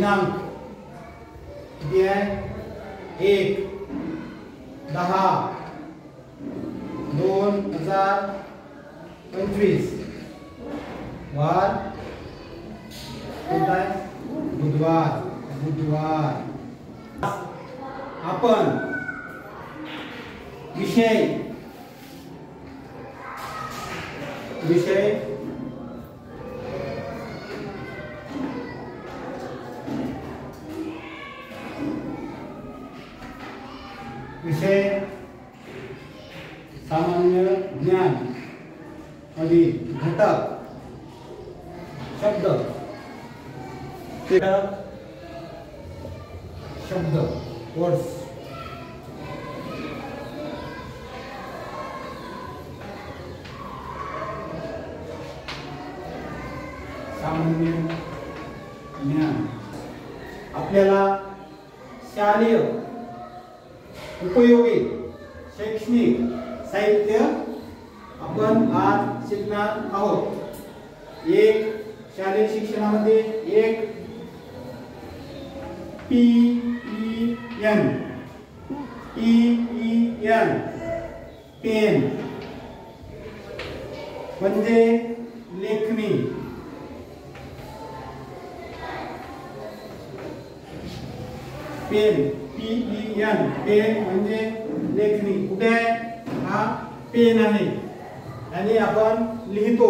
दिनांक किती आहे 1/10/2025 वार कोणता आहे बुधवार आपण विषय सामान्य ज्ञान मधील घटक शब्द वर्ड्स सामान्य ज्ञान आपल्याला शालेय उपयोगी शैक्षणिक साहित्य आपण आज शिकणार आहोत। एक शालेय शिक्षणामध्ये एक PEN पेन म्हणजे लेखनी। पेन पेन म्हणजे लेखनी। कुठे हा पेन आहे आणि आपण लिहितो।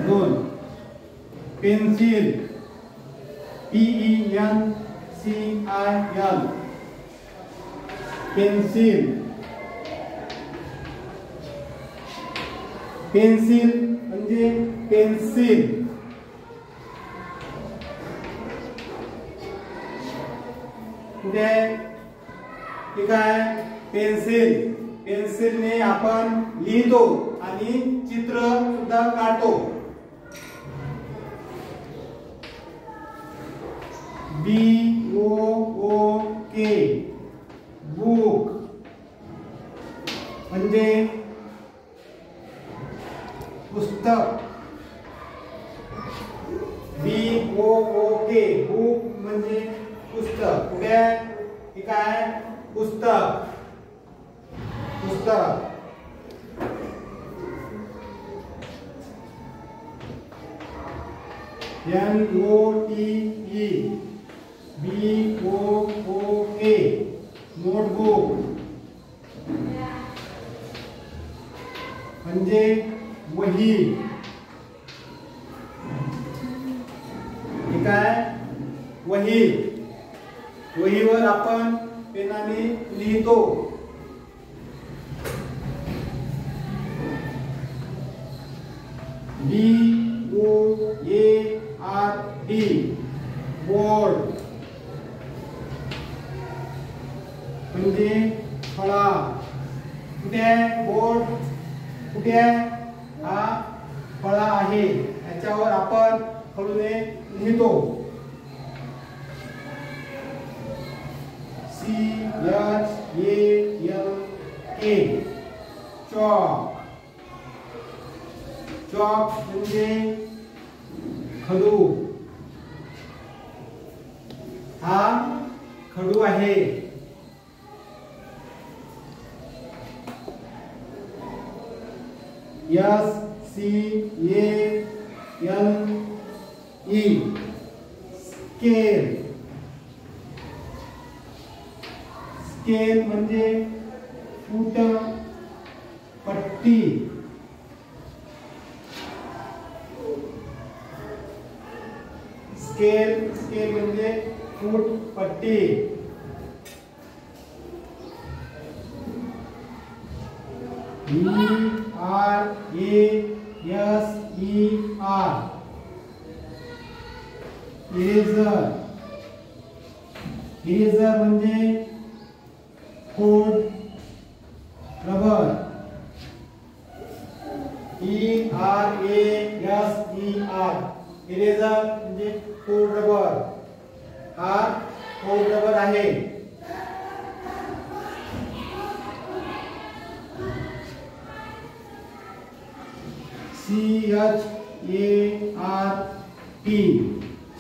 2 पेन्सिल PENCIL पेन्सिल म्हणजे पेन्सिल। कुठे ठीक आहे पेन्सिलने आपण लिहितो आणि चित्र सुद्धा काढतो। BOOK बुक म्हणजे पुस्तक। BOOK बुक म्हणजे पुस्तक। कुठे ठीक आहे पुस्तक। NOTE BOOK नोटबुक म्हणजे वही। ठीक आहे वहीवर आपण पेनाने लिहितो। BOARD बोर्ड म्हणजे फळा। कुठे बोर्ड कुठे हा फळा आहे याच्यावर आपण खडूने लिहितो। CHALK चॉक म्हणजे खडू। हा खडू आहे। SCALE स्केल म्हणजे फूट पट्टी। स्केल म्हणजे फूट पट्टी। ERASER इरेजर म्हणजे खोड रबर। ERASER इरेजर म्हणजे खोड रबर। हा खोड रबर आहे। CHARP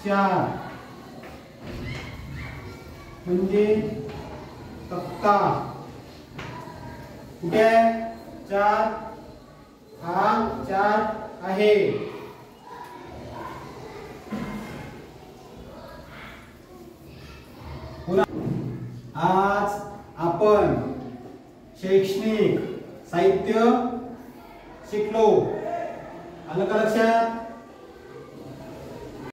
चार्ट म्हणजे तक्ता. कुठे आहे? चार्ट. हा चार्ट आहे. आज आपण शैक्षणिक साहित्य शिकलो. आलं का लक्षात?